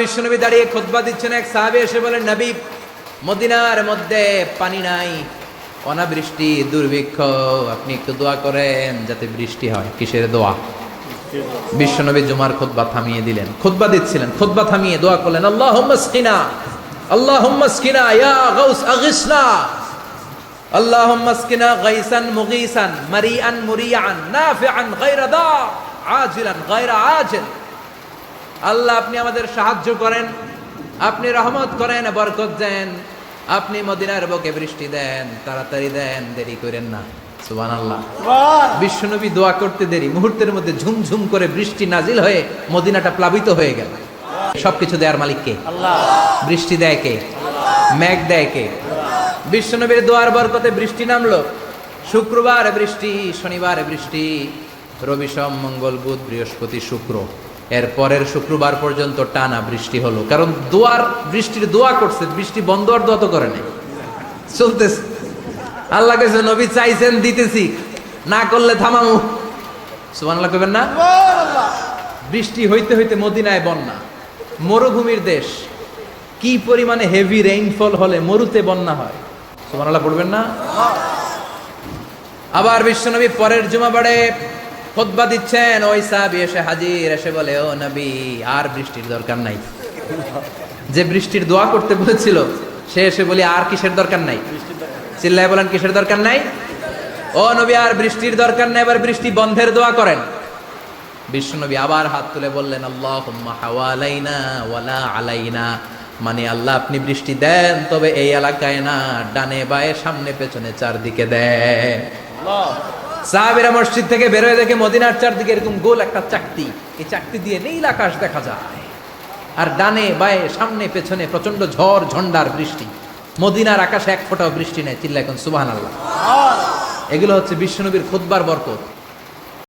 বিশ্বনবী দাঁড়িয়ে খুতবা দিচ্ছেন, এক সাহাবী এসে বলেন, নবী, মদিনার মধ্যে পানি নাই, অনাবৃষ্টি, দুর্ভিক্ষ, আপনি একটু দোয়া করেন যাতে বৃষ্টি হয়। কিসের দোয়া? বিশ্বনবী জুমার খুতবা থামিয়ে দিলেন, খুতবা দিচ্ছিলেন, খুতবা থামিয়ে দোয়া করলেন, আল্লাহুম্মা আসকিনা, আল্লাহুম্মা আসকিনা ইয়া গাউস আগিসনা, আল্লাহুম্মা আসকিনা গাইসান মুগীসান মারিআন মুরিআন নাফিআন গায়রা দা আজিলান গায়রা আজিল। আল্লাহ, আপনি আমাদের সাহায্য করেন, আপনি রহমত করেন, বরকত দেন, আপনি মদিনার বুকে বৃষ্টি দেন, তাড়াতাড়ি দেন, দেরি করেন না। সুবহানাল্লাহ। বিশ্বনবী দোয়া করতে দেরি, মুহূর্তের মধ্যে ঝুমঝুম করে বৃষ্টি নাজিল হয়ে মদিনাটা প্লাবিত হয়ে গেল। সবকিছু দেয়ার মালিক কে? আল্লাহ। বৃষ্টি দেয় কে? মেঘ দেয় কে? বিশ্বনবীর দোয়ার বরকতে বৃষ্টি নামলো। শুক্রবার বৃষ্টি, শনিবার বৃষ্টি, রবি সোম মঙ্গল বুধ বৃহস্পতি শুক্র, এর পরের শুক্রবার পর্যন্ত টানা বৃষ্টি হলো। কারণ বৃষ্টির দোয়া করছে, বৃষ্টি বন্ধ আর দোয়া তো করে নাই, চলতেছে। আল্লাহ কাছে নবী চাইছেন, দিতেছি, না করলে থামামু। সুবহানাল্লাহ কইবেন না? বৃষ্টি হইতে হইতে মদিনায় বন্যা, মরুভূমির দেশ, কি পরিমাণে হেভি রেইনফল হলে মরুতে বন্যা হয়। সুবহানাল্লাহ পড়বেন না? আবার বিশ্বনবী পরের জুমাবারে খুতবা দিচ্ছেন, ওই সাহাবী এসে হাজির, এসে বলে, ও নবী, আর বৃষ্টির দরকার নাই। যে বৃষ্টির দোয়া করতে বলেছিল সে এসে বলি, আর কিসের দরকার নাই? চিল্লায় বলেন, কিসের দরকার নাই? ও নবী, আর বৃষ্টির দরকার নাই, এবার বৃষ্টি বন্ধের দোয়া করেন। বিশ্বনবী আবার হাত তুলে বললেন, আল্লাহুম্মা হাওয়ালাইনা ওয়ালা আলাইনা, মানে আল্লাহ, আপনি বৃষ্টি দেন, তবে এই এলাকায় না, ডানে বায়ে সামনে পেছনে চারদিকে দেন। সাহাবীরা মসজিদ থেকে বের হয়ে দেখে মদিনার চারদিকে এরকম গোল একটা চাকতি, এই চাকতি দিয়ে নীল আকাশ দেখা যায়, আর ডানে বায়ে সামনে পেছনে প্রচন্ড ঝড় ঝন্ডার বৃষ্টি। মদিনার আকাশে এক ফোঁটাও বৃষ্টি নেই। চিল্লা এখন সুবহানাল্লাহ। এগুলো হচ্ছে বিশ্বনবীর খুতবার বরকত।